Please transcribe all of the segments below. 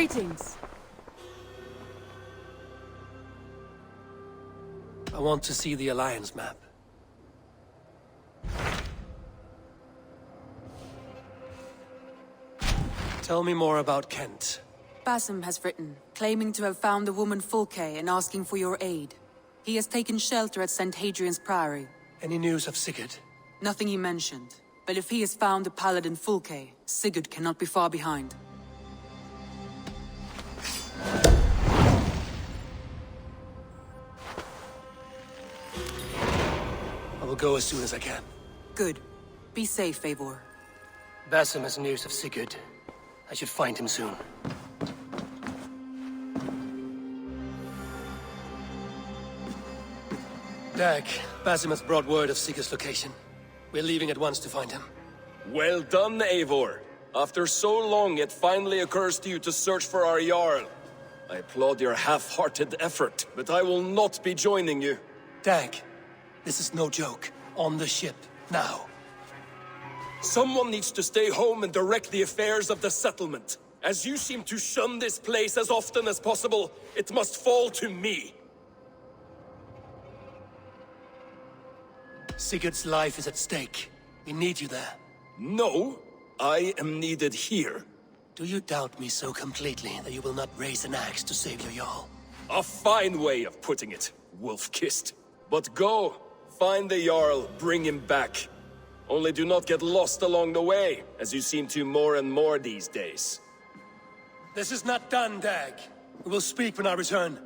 Greetings. I want to see the Alliance map. Tell me more about Kent. Basim has written, claiming to have found the woman Fulke and asking for your aid. He has taken shelter at St. Hadrian's Priory. Any news of Sigurd? Nothing he mentioned. But if he has found the paladin Fulke, Sigurd cannot be far behind. I will go as soon as I can. Good. Be safe, Eivor. Basim has news of Sigurd. I should find him soon. Dag, Basim has brought word of Sigurd's location. We're leaving at once to find him. Well done, Eivor. After so long, it finally occurs to you to search for our Jarl. I applaud your half-hearted effort, but I will not be joining you. Dag, this is no joke. On the ship, now. Someone needs to stay home and direct the affairs of the settlement. As you seem to shun this place as often as possible, it must fall to me. Sigurd's life is at stake. We need you there. No, I am needed here. Do you doubt me so completely that you will not raise an axe to save your Jarl? A fine way of putting it, wolf-kissed. But go, find the Jarl, bring him back. Only do not get lost along the way, as you seem to more and more these days. This is not done, Dag. We will speak when I return.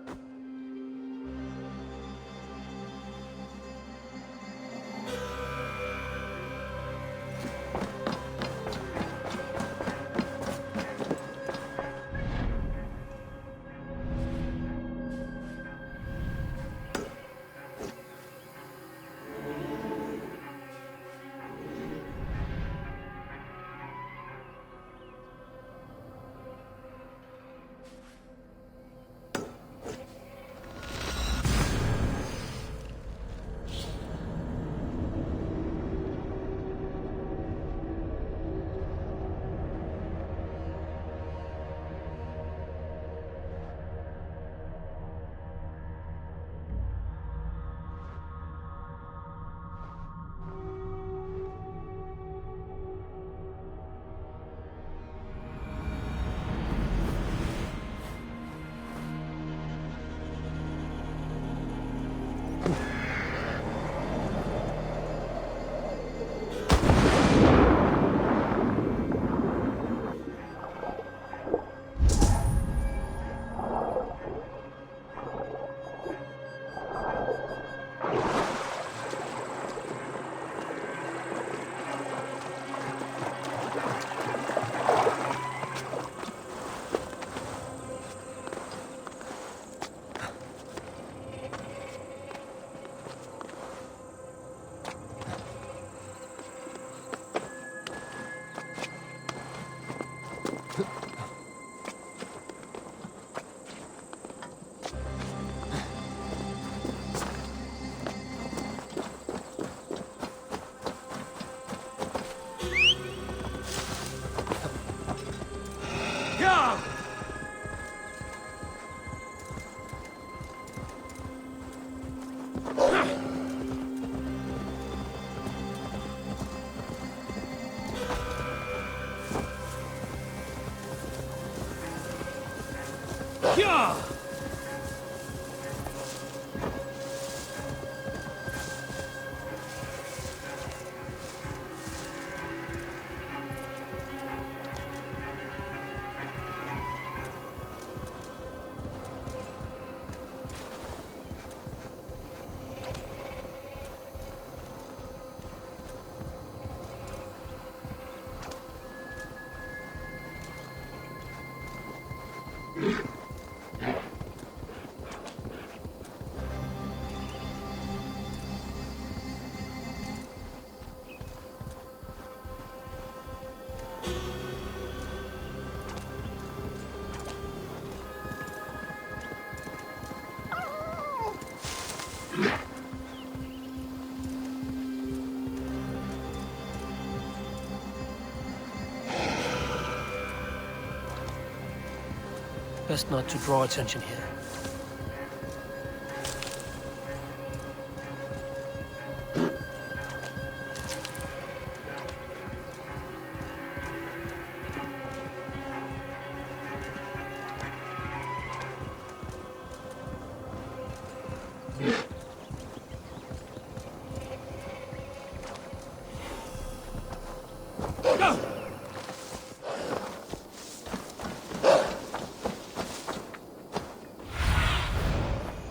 Best not to draw attention here.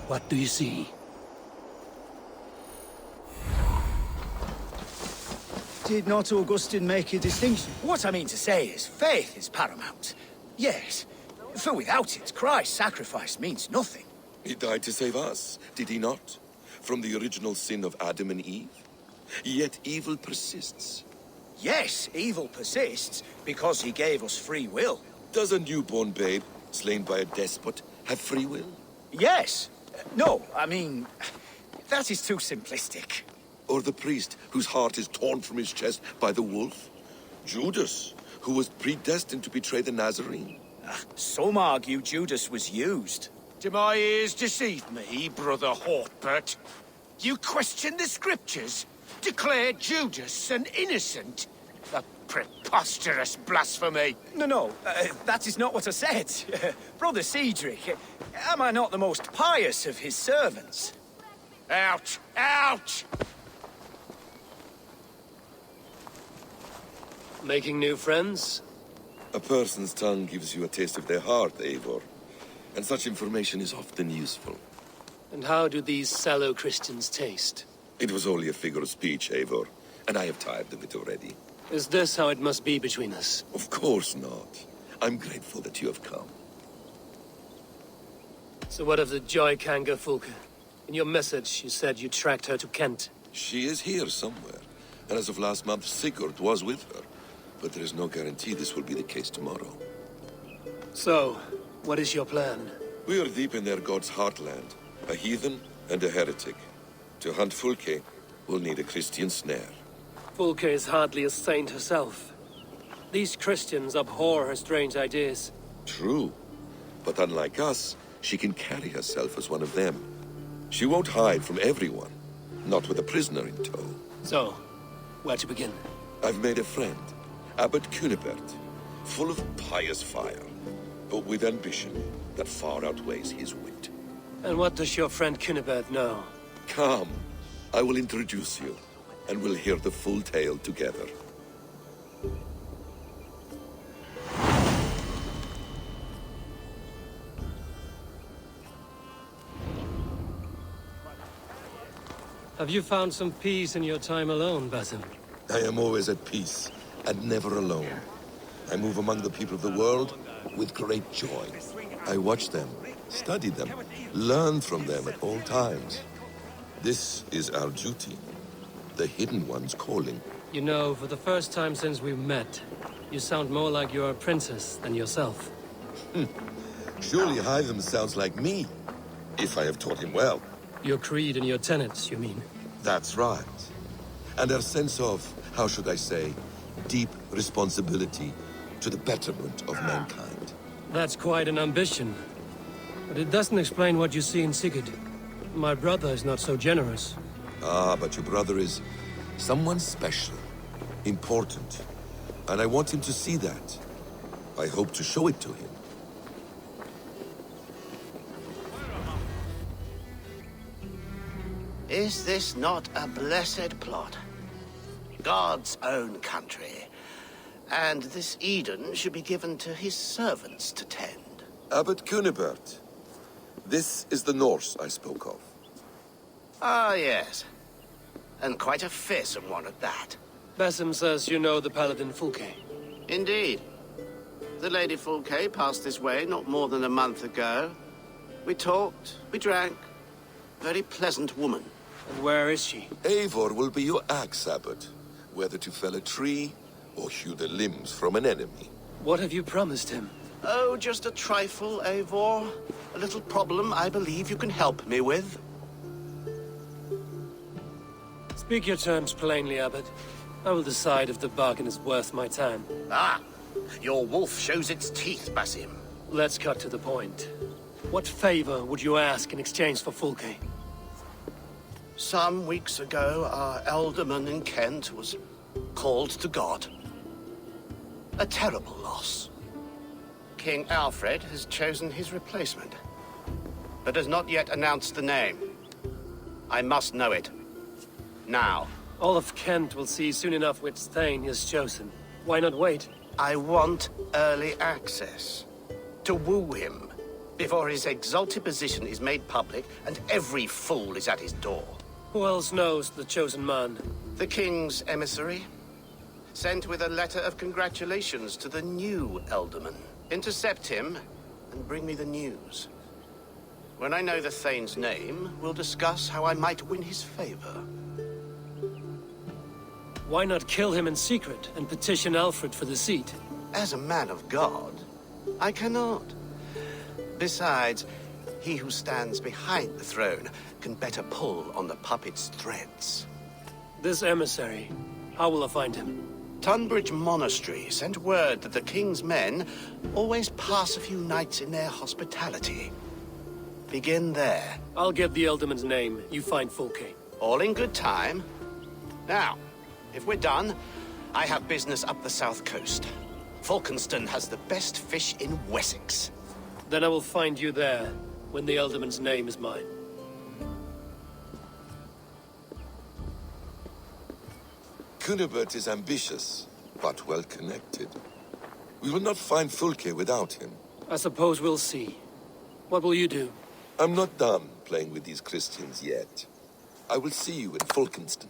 What do you see? Did not Augustine make a distinction? What I mean to say is, faith is paramount. Yes, for without it, Christ's sacrifice means nothing. He died to save us, did he not? From the original sin of Adam and Eve? Yet evil persists. Yes, evil persists, because he gave us free will. Does a newborn babe, slain by a despot, have free will? Yes. No, I mean, that is too simplistic. Or the priest, whose heart is torn from his chest by the wolf? Judas, who was predestined to betray the Nazarene? Some argue Judas was used. Do my ears deceive me, Brother Hawkbert? You question the scriptures? Declare Judas an innocent? A preposterous blasphemy! No, that is not what I said. Brother Cedric, am I not the most pious of his servants? Out! Out! Making new friends? A person's tongue gives you a taste of their heart, Eivor. And such information is often useful. And how do these sallow Christians taste? It was only a figure of speech, Eivor, and I have tired of it already. Is this how it must be between us? Of course not. I'm grateful that you have come. So what of the Joy Kanga Fulke? In your message, you said you tracked her to Kent. She is here somewhere, and as of last month, Sigurd was with her. But there is no guarantee this will be the case tomorrow. So, what is your plan? We are deep in their god's heartland, a heathen and a heretic. To hunt Fulke, we'll need a Christian snare. Fulke is hardly a saint herself. These Christians abhor her strange ideas. True, but unlike us, she can carry herself as one of them. She won't hide from everyone, not with a prisoner in tow. So, where to begin? I've made a friend, Abbot Cunibert, full of pious fire, but with ambition that far outweighs his wit. And what does your friend Cunibert know? Come, I will introduce you, and we'll hear the full tale together. Have you found some peace in your time alone, Basim? I am always at peace, and never alone. I move among the people of the world with great joy. I watch them, study them, learn from them at all times. This is our duty, the Hidden One's calling. You know, for the first time since we met, you sound more like you're a princess than yourself. Surely Hytham sounds like me, if I have taught him well. Your creed and your tenets, you mean? That's right. And our sense of, how should I say, deep responsibility to the betterment of mankind. That's quite an ambition. But it doesn't explain what you see in Sigurd. My brother is not so generous. Ah, but your brother is someone special, important. And I want him to see that. I hope to show it to him. Is this not a blessed plot? God's own country. And this Eden should be given to his servants to tend. Abbot Cunibert. This is the Norse I spoke of. Ah, yes. And quite a fearsome one at that. Basim says you know the paladin Fulke. Indeed. The Lady Fulke passed this way not more than a month ago. We talked, we drank. Very pleasant woman. And where is she? Eivor will be your axe, Abbot. Whether to fell a tree or hew the limbs from an enemy. What have you promised him? Oh, just a trifle, Eivor. A little problem I believe you can help me with. Speak your terms plainly, Abbot. I will decide if the bargain is worth my time. Ah, your wolf shows its teeth, Basim. Let's cut to the point. What favor would you ask in exchange for Fulke? Some weeks ago, our alderman in Kent was called to God. A terrible loss. King Alfred has chosen his replacement, but has not yet announced the name. I must know it. Now. All of Kent will see soon enough which Thane he has chosen. Why not wait? I want early access. To woo him, before his exalted position is made public and every fool is at his door. Who else knows the chosen man? The king's emissary, sent with a letter of congratulations to the new alderman. Intercept him and bring me the news. When I know the Thane's name, we'll discuss how I might win his favor. Why not kill him in secret and petition Alfred for the seat? As a man of God, I cannot. Besides, he who stands behind the throne can better pull on the puppet's threads. This emissary, how will I find him? Tunbridge Monastery sent word that the king's men always pass a few nights in their hospitality. Begin there. I'll get the Elderman's name. You find Fulke. All in good time. Now, if we're done, I have business up the south coast. Falkenston has the best fish in Wessex. Then I will find you there, when the Elderman's name is mine. Cunibert is ambitious, but well-connected. We will not find Fulke without him. I suppose we'll see. What will you do? I'm not done playing with these Christians yet. I will see you in Falkenston.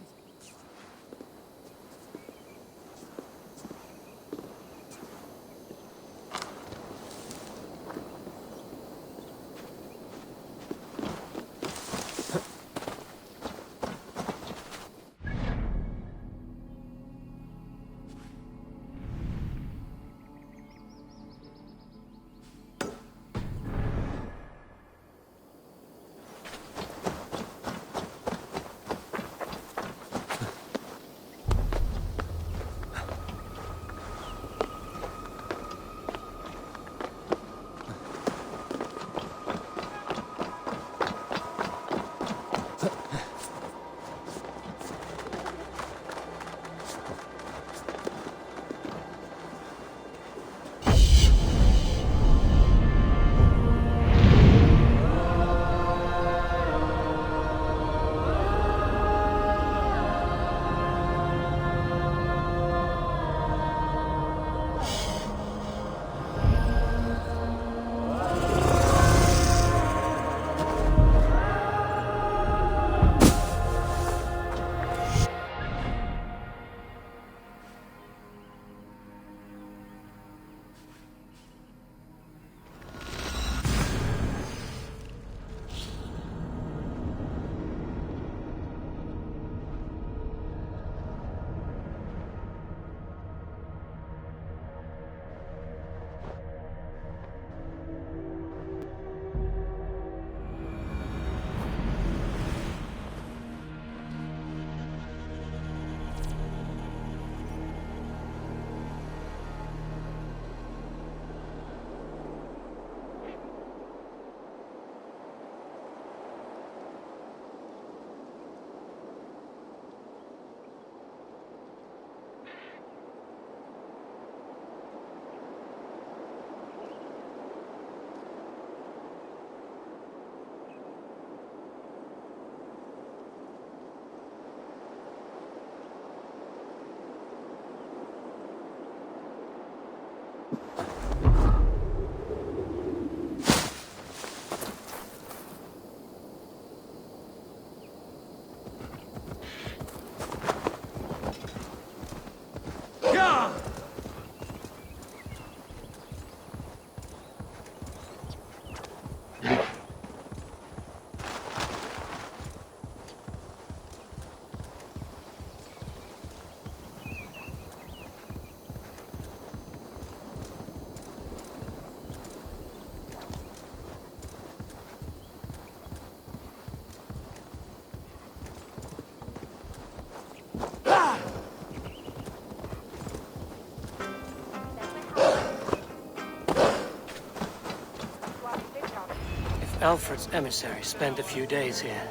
Alfred's emissary spent a few days here.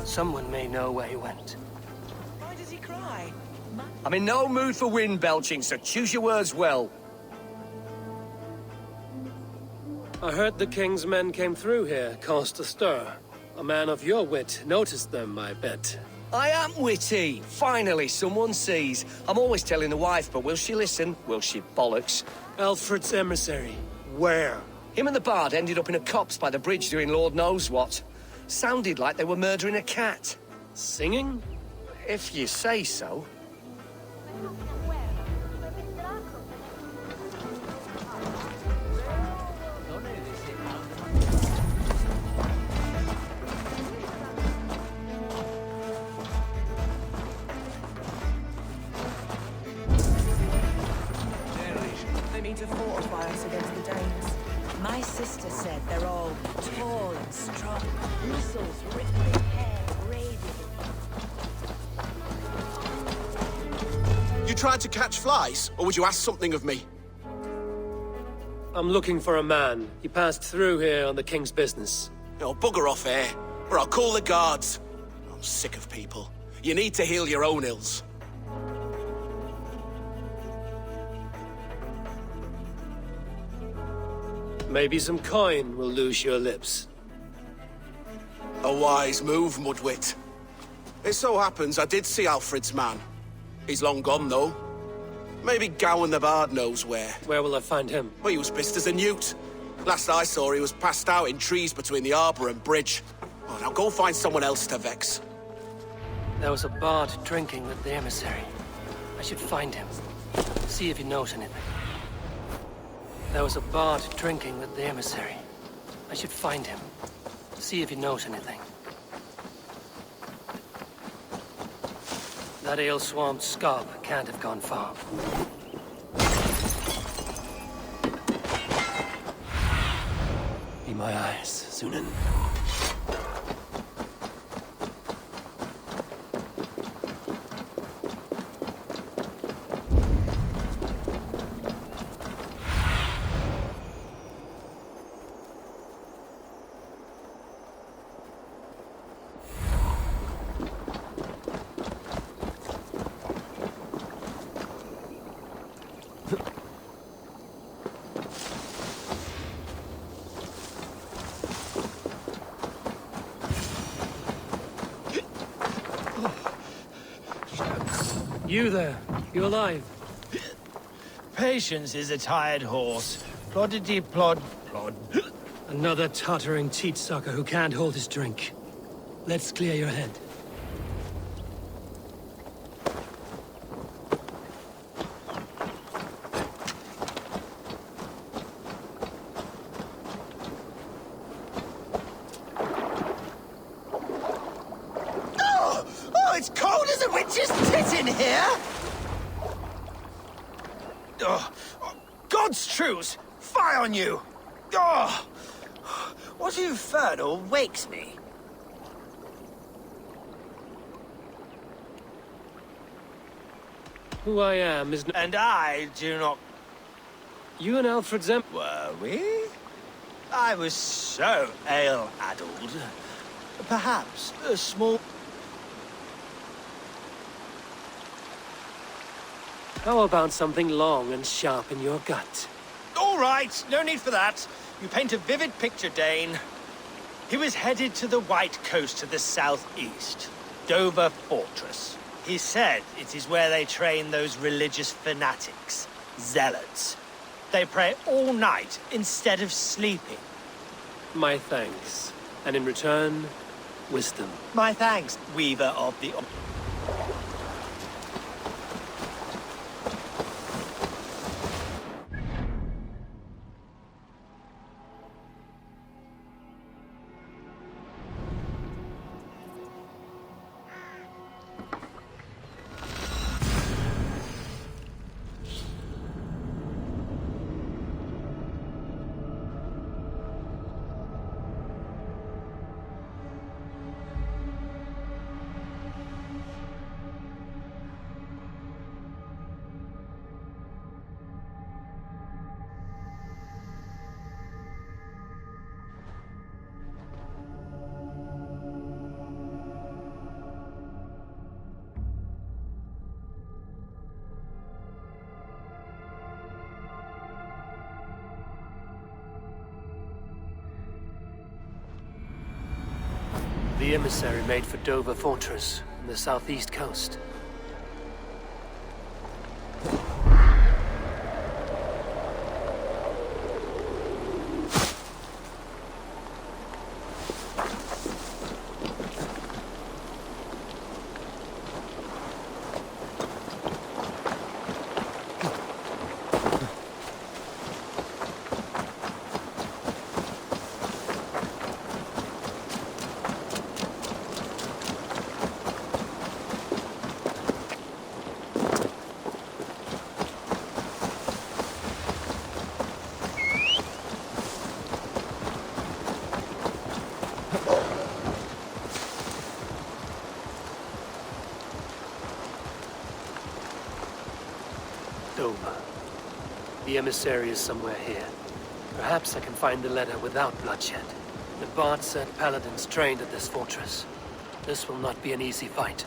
Someone may know where he went. Why does he cry? I'm in no mood for wind belching, so choose your words well. I heard the king's men came through here, caused a stir. A man of your wit noticed them, I bet. I am witty. Finally, someone sees. I'm always telling the wife, but will she listen? Will she bollocks? Alfred's emissary. Where? Him and the bard ended up in a copse by the bridge doing Lord knows what. Sounded like they were murdering a cat. Singing? If you say so. They mean to fortify us against the Danes. My sister said they're all tall and strong. Muscles, rippling hair, radiant. You tried to catch flies, or would you ask something of me? I'm looking for a man. He passed through here on the king's business. Oh, bugger off here, or I'll call the guards. I'm sick of people. You need to heal your own ills. Maybe some coin will loose your lips. A wise move, Mudwit. It so happens I did see Alfred's man. He's long gone, though. Maybe Gowan the Bard knows where. Where will I find him? Well, he was pissed as a newt. Last I saw, he was passed out in trees between the arbor and bridge. Oh, now go find someone else to vex. There was a bard drinking with the emissary. I should find him. See if he knows anything. There was a bard drinking with the emissary. I should find him. See if he knows anything. That ale-swamped scab can't have gone far. Be my eyes, Sunan. You there. You alive? Patience is a tired horse. Ploddity plod plod. Another tottering teat-sucker who can't hold his drink. Let's clear your head. Oh, it's cold as a witch's tit in here! Oh, God's truce! Fie on you! Oh, what infernal wakes me? Who I am is... And I do not... You and Alfred's em... Were we? I was so ale-addled. Perhaps a small... How about something long and sharp in your gut? All right, no need for that. You paint a vivid picture, Dane. He was headed to the White Coast to the southeast, Dover Fortress. He said it is where they train those religious fanatics, zealots. They pray all night instead of sleeping. My thanks. And in return, wisdom. My thanks, Weaver of the... The emissary made for Dover Fortress on the southeast coast. Dover. The emissary is somewhere here. Perhaps I can find the letter without bloodshed. The Bard said paladins trained at this fortress. This will not be an easy fight.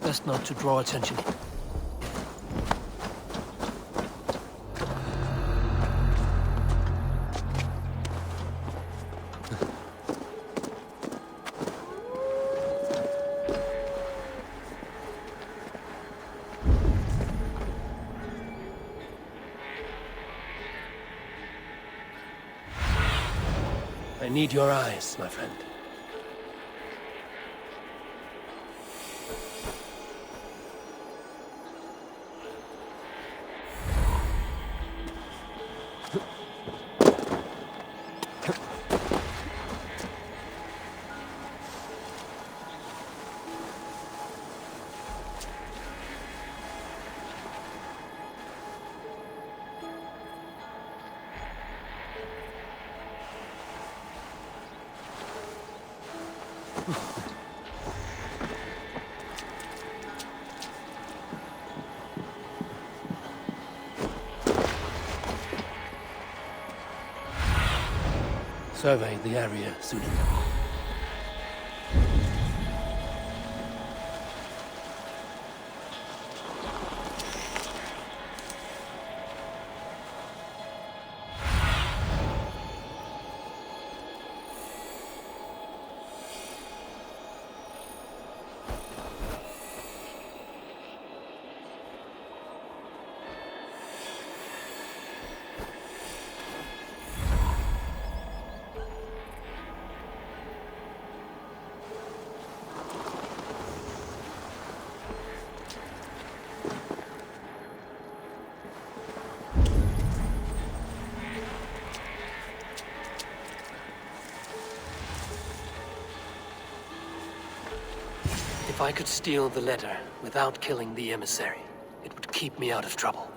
Best not to draw attention. I need your eyes, my friend. Survey the area, Sudan. If I could steal the letter without killing the emissary, it would keep me out of trouble.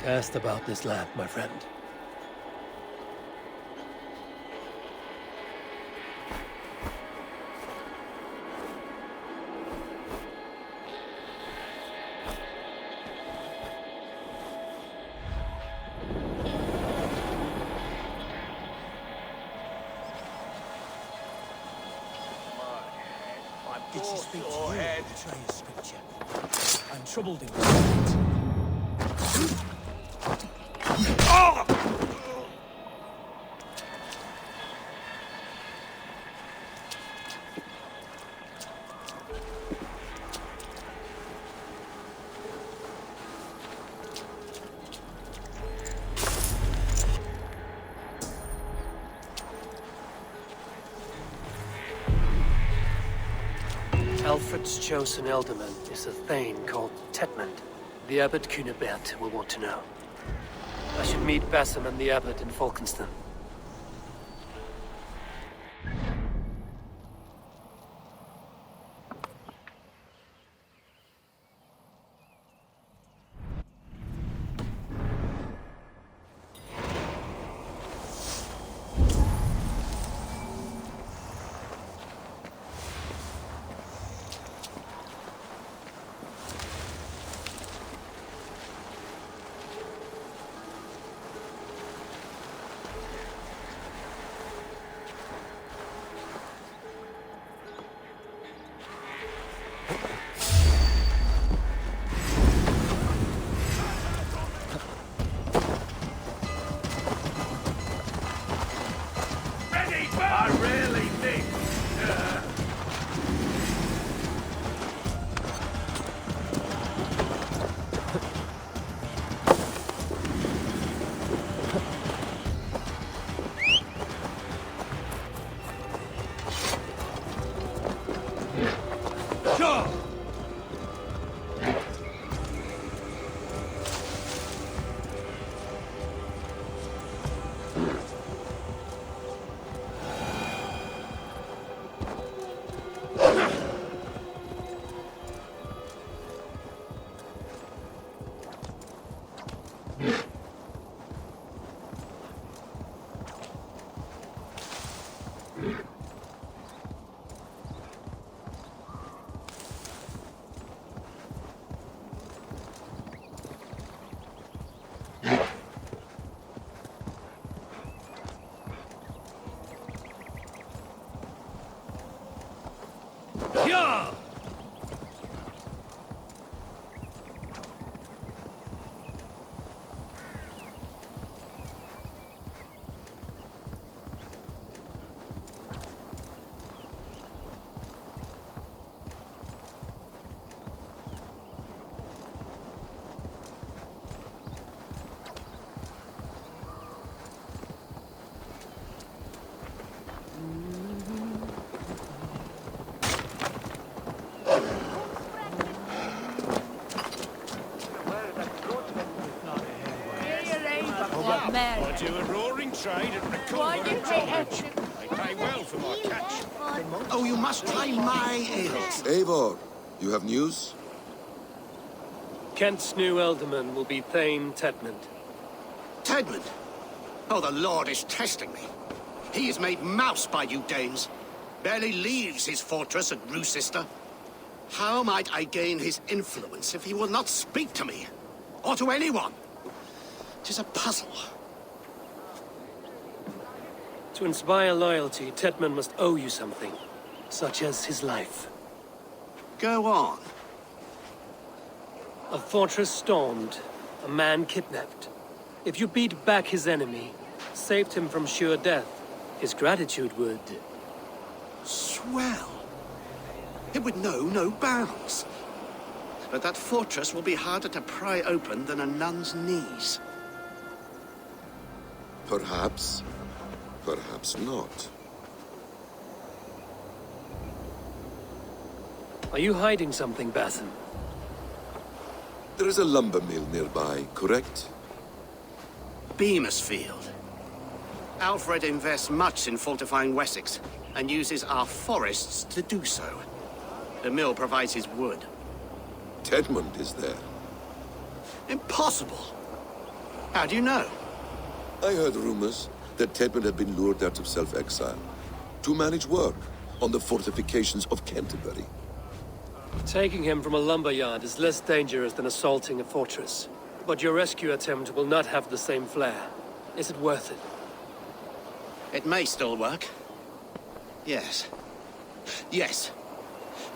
Cast about this lamp, my friend. Did she speak to you, Betrayer's scripture? I'm troubled in my spirit. Abbot's chosen ealdorman is a thane called Tetmund. The Abbot Cunibert will want to know. I should meet Basim and the Abbot in Falkenston. I do a roaring trade and recover the tonnage. I pay well for my catch. Oh, you must try my ales. Eivor, you have news? Kent's new ealdorman will be Thane Tetmund. Tedmund? Oh, the Lord is testing me. He is made mouse by you Danes. Barely leaves his fortress at Roosister. How might I gain his influence if he will not speak to me? Or to anyone? 'Tis a puzzle. To inspire loyalty, Tetmund must owe you something, such as his life. Go on. A fortress stormed, a man kidnapped. If you beat back his enemy, saved him from sure death, his gratitude would... Swell. It would know no bounds. But that fortress will be harder to pry open than a nun's knees. Perhaps. Perhaps not. Are you hiding something, Basim? There is a lumber mill nearby, correct? Beamisfield. Alfred invests much in fortifying Wessex, and uses our forests to do so. The mill provides his wood. Tetmund is there. Impossible! How do you know? I heard rumors that Tetmund had been lured out of self-exile to manage work on the fortifications of Canterbury. Taking him from a lumberyard is less dangerous than assaulting a fortress. But your rescue attempt will not have the same flair. Is it worth it? It may still work. Yes. Yes.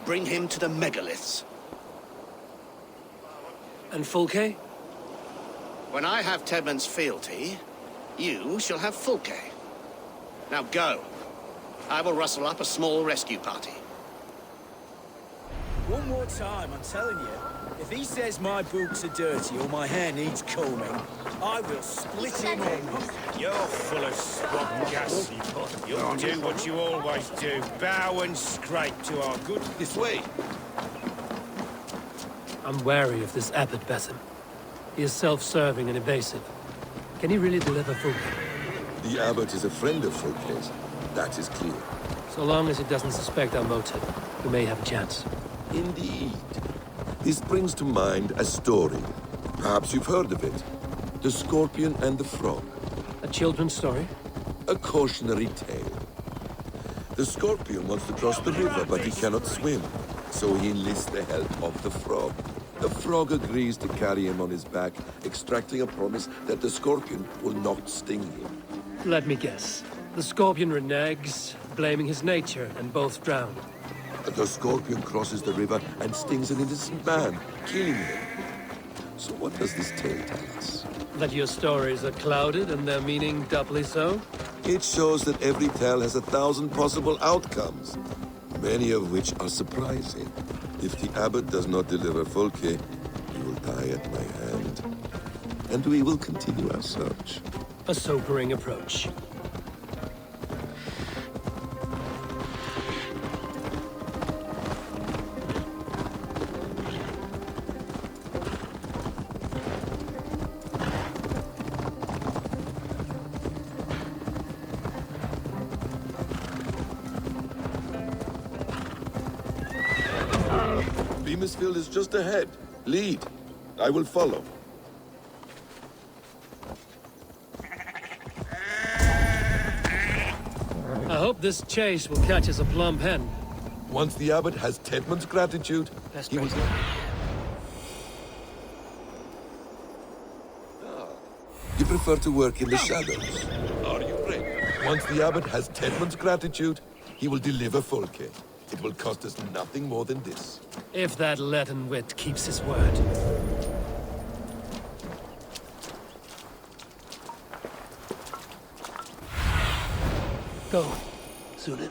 Bring him to the megaliths. And Fulke? When I have Tedmund's fealty, you shall have Fulke. Now go. I will rustle up a small rescue party. One more time, I'm telling you. If he says my boots are dirty or my hair needs combing, I will split him in. You're full of swamp gas. You'll do what you always do. Bow and scrape to our good... This way. I'm wary of this Abbot Basim. He is self-serving and evasive. Can he really deliver Fulke? The Abbot is a friend of Fulke's. That is clear. So long as he doesn't suspect our motive, we may have a chance. Indeed. This brings to mind a story. Perhaps you've heard of it. The Scorpion and the Frog. A children's story? A cautionary tale. The Scorpion wants to cross the river, but he cannot swim. So he enlists the help of the Frog. The Frog agrees to carry him on his back, extracting a promise that the Scorpion will not sting him. Let me guess. The Scorpion reneges, blaming his nature, and both drown. The Scorpion crosses the river and stings an innocent man, killing him. So what does this tale tell us? That your stories are clouded and their meaning doubly so? It shows that every tale has 1,000 possible outcomes, many of which are surprising. If the Abbot does not deliver Fulke, he will die at my hand. And we will continue our search. A sobering approach. Beamisfield is just ahead. Lead. I will follow. I hope this chase will catch us a plump hen. Once the Abbot has Tedmund's gratitude, Best he will... praise. You prefer to work in the shadows. Are you ready? Once the Abbot has Tedmund's gratitude, he will deliver Fulke. It will cost us nothing more than this. If that leaden wit keeps his word. Go, Zulin.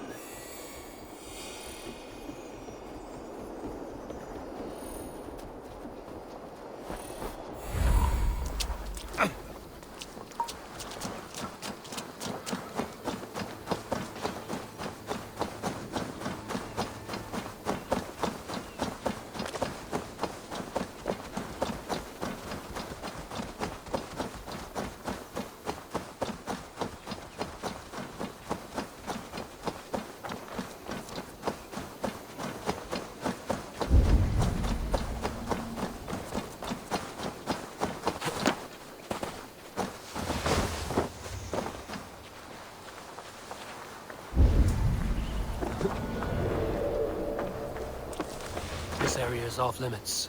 This area is off limits.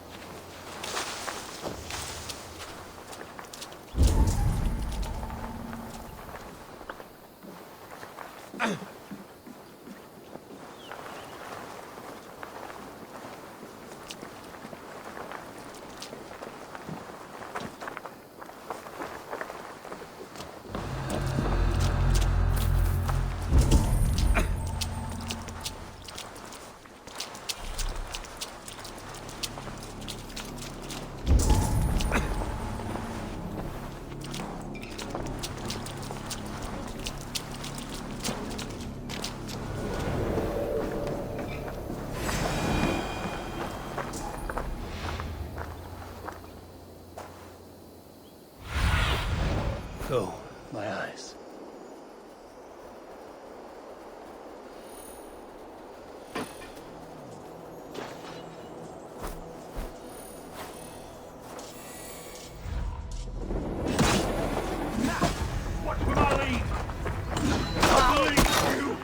Go, my eyes. Watch where I lead! I believe you!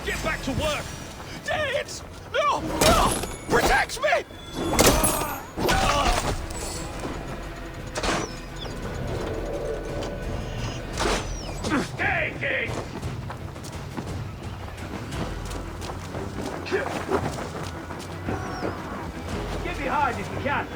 Get back to work! Dance! No! No! Protect me! Stay, King! Get behind! cat!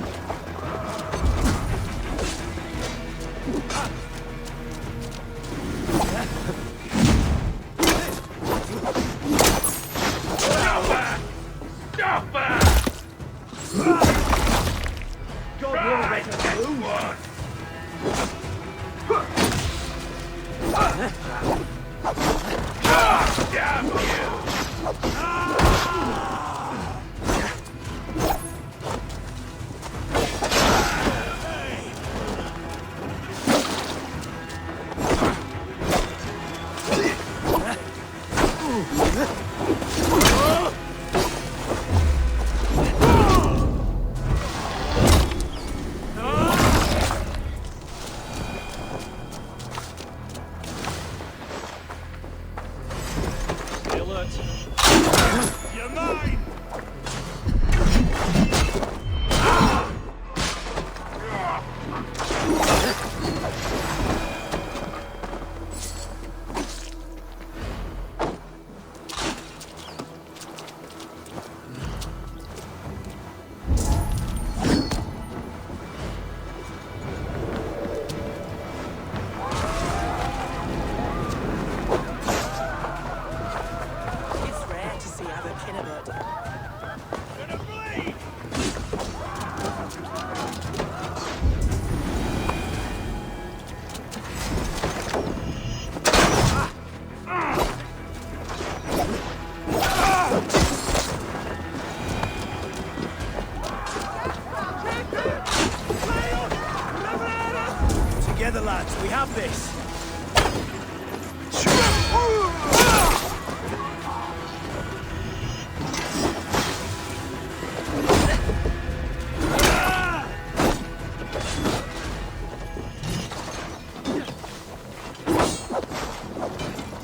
Together, lads, we have this.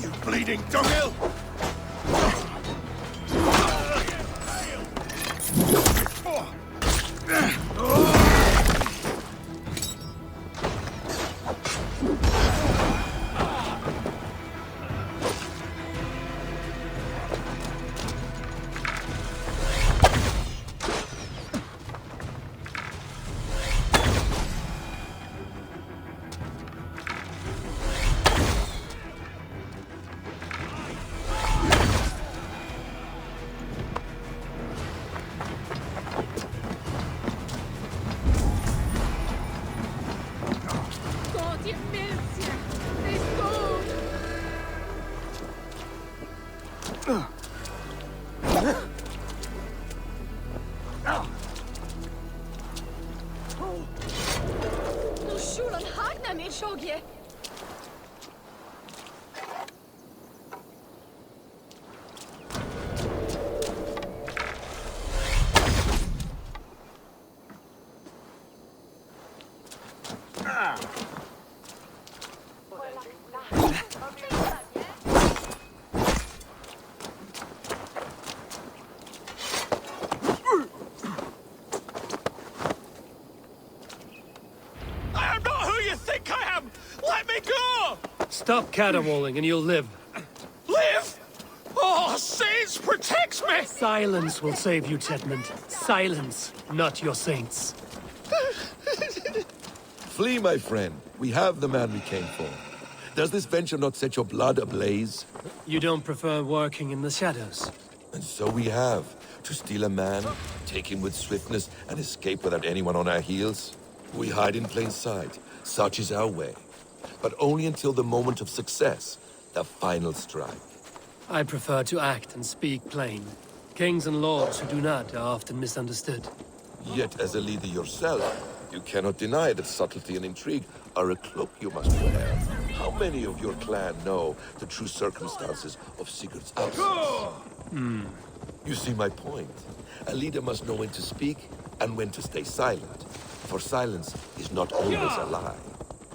You bleeding doggill! Stop caterwauling and you'll live. Live? Oh, saints, protect me! Silence will save you, Chetmond. Silence, not your saints. Flee, my friend. We have the man we came for. Does this venture not set your blood ablaze? You don't prefer working in the shadows? And so we have. To steal a man, take him with swiftness, and escape without anyone on our heels? We hide in plain sight. Such is our way. But only until the moment of success, the final strike. I prefer to act and speak plain. Kings and lords who do not are often misunderstood. Yet as a leader yourself, you cannot deny that subtlety and intrigue are a cloak you must wear. How many of your clan know the true circumstances of Sigurd's absence? You see my point. A leader must know when to speak and when to stay silent. For silence is not always a lie.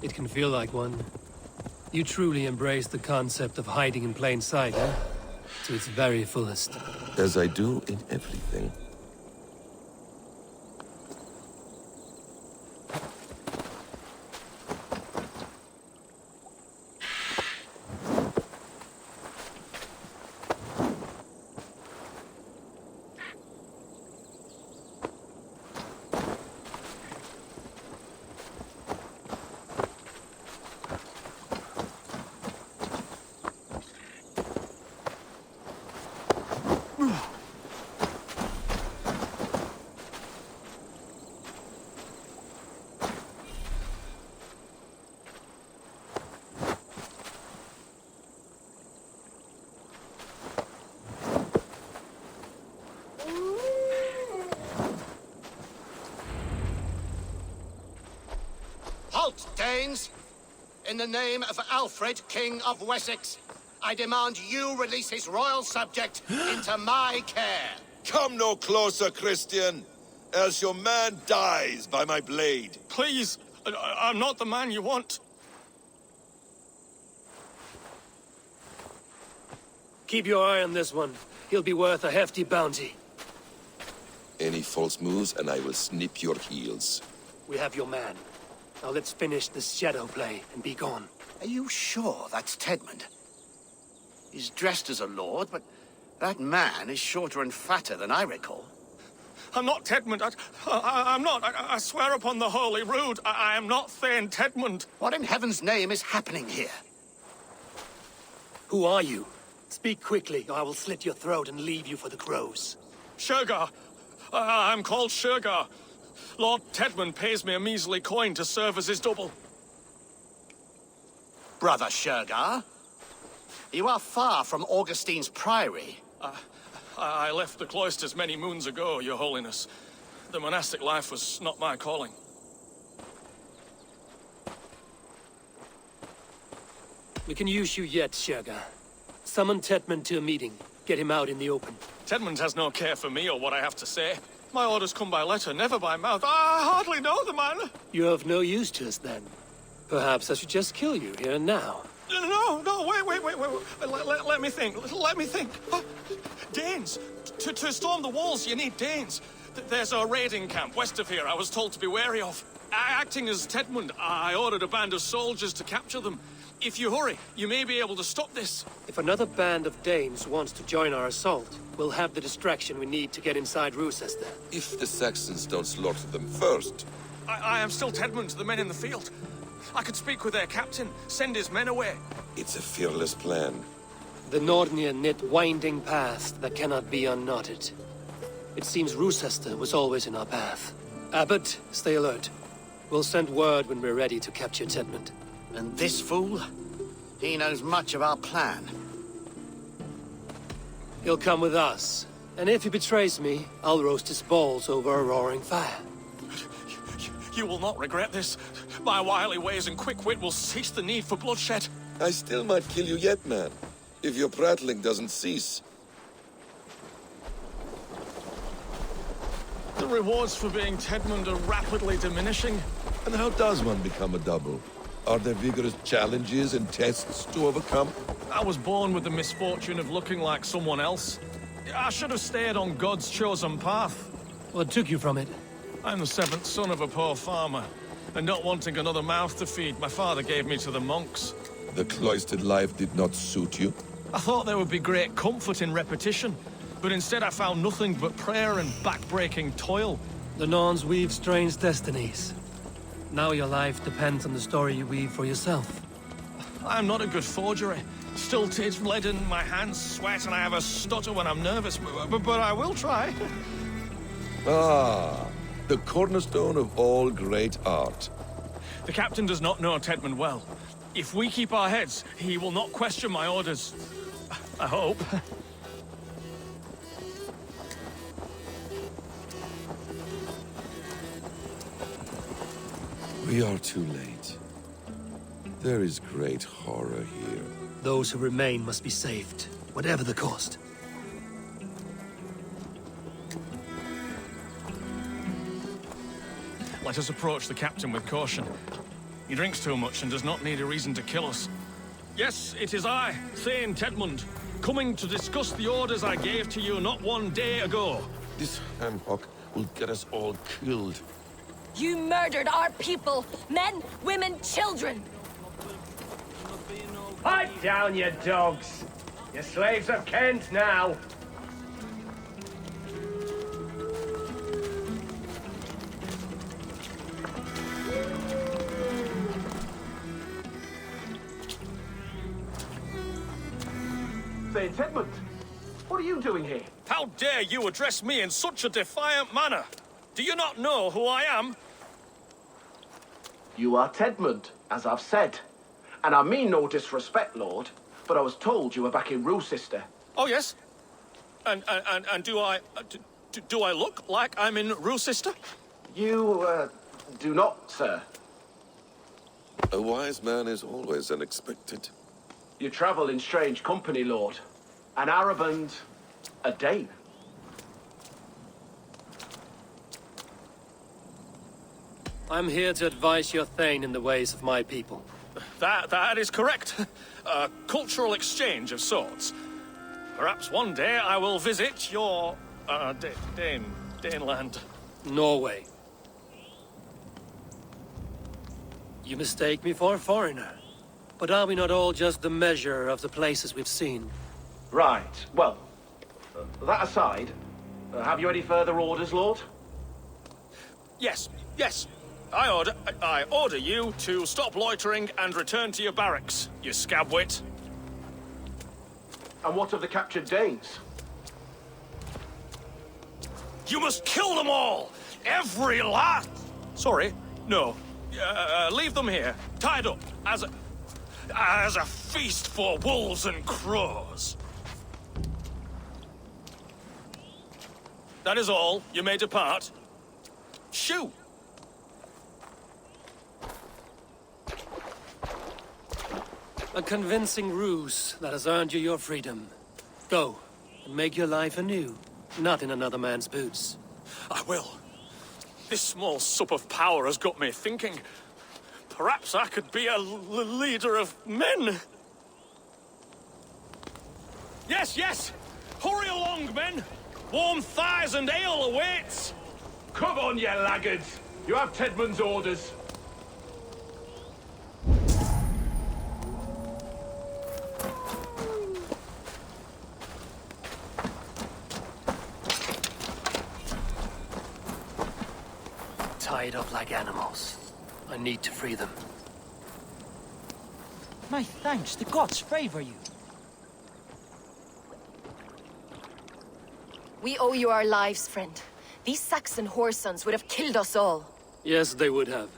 It can feel like one. You truly embrace the concept of hiding in plain sight, eh? To its very fullest. As I do in everything. Danes, in the name of Alfred, King of Wessex, I demand you release his royal subject into my care. Come no closer, Christian, else your man dies by my blade. Please, I'm not the man you want. Keep your eye on this one. He'll be worth a hefty bounty. Any false moves, and I will snip your heels. We have your man. Now let's finish this shadow play and be gone. Are you sure that's Tedmund? He's dressed as a lord, but that man is shorter and fatter than I recall. I'm not Tedmund. I'm not. I swear upon the Holy Rood, I am not Thane Tedmund. What in heaven's name is happening here? Who are you? Speak quickly, or I will slit your throat and leave you for the crows. Shergar. I'm called Shergar. Lord Tedmund pays me a measly coin to serve as his double. Brother Shergar? You are far from Augustine's priory. I left the cloisters many moons ago, Your Holiness. The monastic life was not my calling. We can use you yet, Shergar. Summon Tedmund to a meeting. Get him out in the open. Tedmund has no care for me or what I have to say. My orders come by letter, never by mouth. I hardly know the man. You're of no use to us, then. Perhaps I should just kill you here and now. No, wait. Let me think. Danes. To storm the walls, you need Danes. There's a raiding camp west of here I was told to be wary of. Acting as Tedmund, I ordered a band of soldiers to capture them. If you hurry, you may be able to stop this. If another band of Danes wants to join our assault, we'll have the distraction we need to get inside Rochester. If the Saxons don't slaughter them first. I am still Tedmund to the men in the field. I could speak with their captain, send his men away. It's a fearless plan. The Nordnir knit winding paths that cannot be unknotted. It seems Rochester was always in our path. Abbot, stay alert. We'll send word when we're ready to capture Tedmund. And this fool? He knows much of our plan. He'll come with us. And if he betrays me, I'll roast his balls over a roaring fire. You will not regret this. My wily ways and quick wit will cease the need for bloodshed. I still might kill you yet, man. If your prattling doesn't cease. The rewards for being Tedmund are rapidly diminishing. And how does one become a double? Are there vigorous challenges and tests to overcome? I was born with the misfortune of looking like someone else. I should have stayed on God's chosen path. What took you from it? I'm the seventh son of a poor farmer. And not wanting another mouth to feed, my father gave me to the monks. The cloistered life did not suit you? I thought there would be great comfort in repetition. But instead I found nothing but prayer and back-breaking toil. The Norns weave strange destinies. Now your life depends on the story you weave for yourself. I'm not a good forgery. Still tastes leaden, my hands sweat, and I have a stutter when I'm nervous, but I will try. Ah, the cornerstone of all great art. The captain does not know Tedmund well. If we keep our heads, he will not question my orders. I hope. We are too late. There is great horror here. Those who remain must be saved, whatever the cost. Let us approach the captain with caution. He drinks too much and does not need a reason to kill us. Yes, it is I, Thane Tedmund, coming to discuss the orders I gave to you not one day ago. This hamhock will get us all killed. You murdered our people! Men, women, children! Pipe down, you dogs! You're slaves of Kent now! Say, Tedmund, what are you doing here? How dare you address me in such a defiant manner? Do you not know who I am? You are Tedmund, as I've said. And I mean no disrespect, Lord, but I was told you were back in Rochester. Oh, yes? And do I... do I look like I'm in Rochester? You, do not, sir. A wise man is always unexpected. You travel in strange company, Lord. An Arab and a Dane. I'm here to advise your Thane in the ways of my people. That is correct. A cultural exchange of sorts. Perhaps one day I will visit your, Daneland. Norway. You mistake me for a foreigner. But are we not all just the measure of the places we've seen? Right. Well, that aside, have you any further orders, Lord? Yes. I order you to stop loitering and return to your barracks, you scabwit. And what of the captured Danes? You must kill them all! Every last... Sorry, no. Leave them here, tied up, as a feast for wolves and crows. That is all. You may depart. Shoo! A convincing ruse that has earned you your freedom. Go, and make your life anew, not in another man's boots. I will. This small sup of power has got me thinking. Perhaps I could be a leader of men. Yes! Hurry along, men! Warm thighs and ale awaits! Come on, you laggards! You have Tedmund's orders. Tied up like animals. I need to free them. My thanks, the gods favor you. We owe you our lives, friend. These Saxon whoresons would have killed us all. Yes, they would have.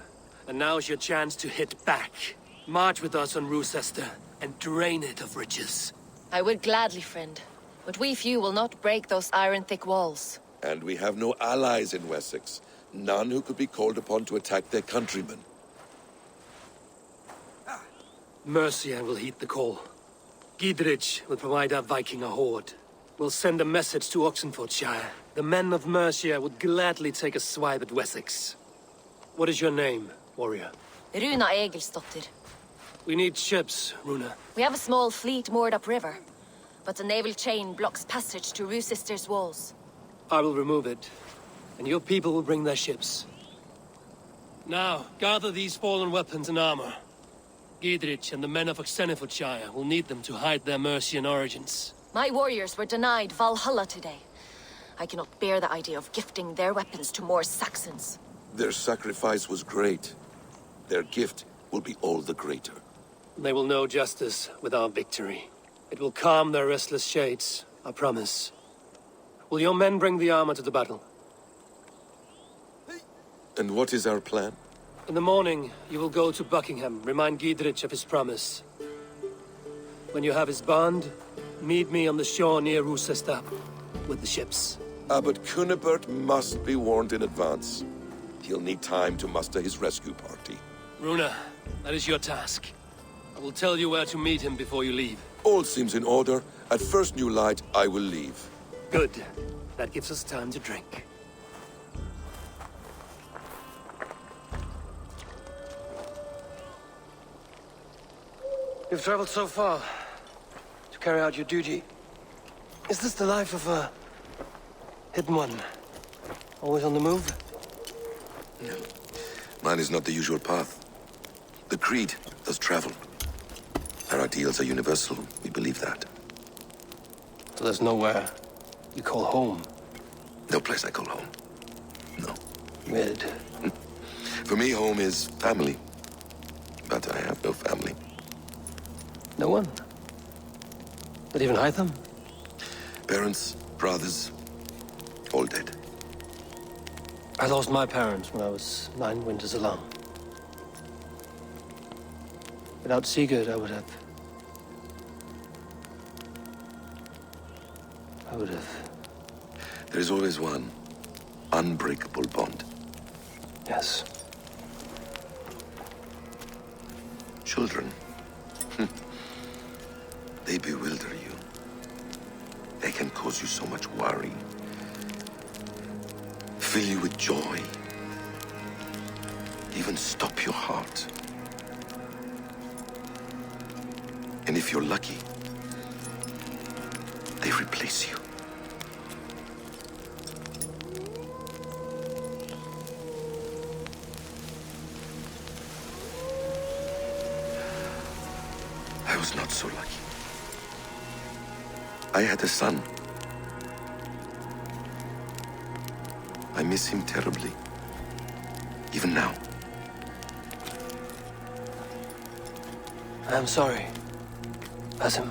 And now's your chance to hit back. March with us on Rochester and drain it of riches. I would gladly, friend. But we few will not break those iron-thick walls. And we have no allies in Wessex. None who could be called upon to attack their countrymen. Mercia will heed the call. Gidrich will provide our Viking a horde. We'll send a message to Oxenfordshire. The men of Mercia would gladly take a swipe at Wessex. What is your name, warrior? Runa Egilsdotter. We need ships, Runa. We have a small fleet moored upriver, but the naval chain blocks passage to Rochester's walls. I will remove it, and your people will bring their ships. Now, gather these fallen weapons and armor. Gidrich and the men of Oxenfordshire will need them to hide their Mercian origins. My warriors were denied Valhalla today. I cannot bear the idea of gifting their weapons to more Saxons. Their sacrifice was great. Their gift will be all the greater. They will know justice with our victory. It will calm their restless shades, I promise. Will your men bring the armor to the battle? And what is our plan? In the morning, you will go to Buckingham, remind Gidrich of his promise. When you have his bond, meet me on the shore near Rochester with the ships. Abbot Cunibert must be warned in advance. He'll need time to muster his rescue party. Runa, that is your task. I will tell you where to meet him before you leave. All seems in order. At first new light, I will leave. Good. That gives us time to drink. You've traveled so far to carry out your duty. Is this the life of a hidden one? Always on the move? No. Mine is not the usual path. The Creed does travel. Our ideals are universal. We believe that. So there's nowhere you call home? No place I call home. No. Weird. For me, home is family. But I have no family. No one? Not even Hytham? Parents, brothers, all dead. I lost my parents when I was 9 winters alone. Without Sigurd, I would have... There is always one unbreakable bond. Yes. Children. They bewilder you. They can cause you so much worry. Fill you with joy. Even stop your heart. And if you're lucky, they replace you. I was not so lucky. I had a son. I miss him terribly. Even now. I'm sorry. Asim.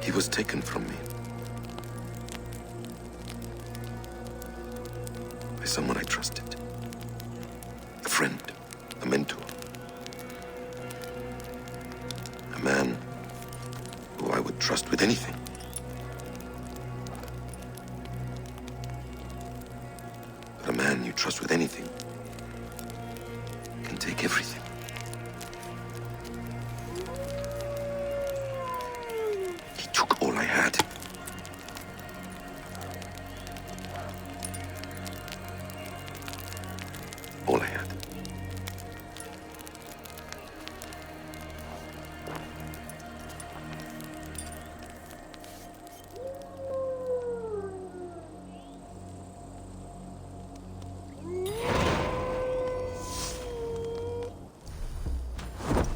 He was taken from me. By someone I trusted. A friend. A mentor. A man who I would trust with anything. But a man you trust with anything can take everything. He took all I had. All I had.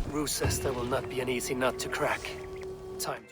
Rue says there will not be an easy nut to crack. Time.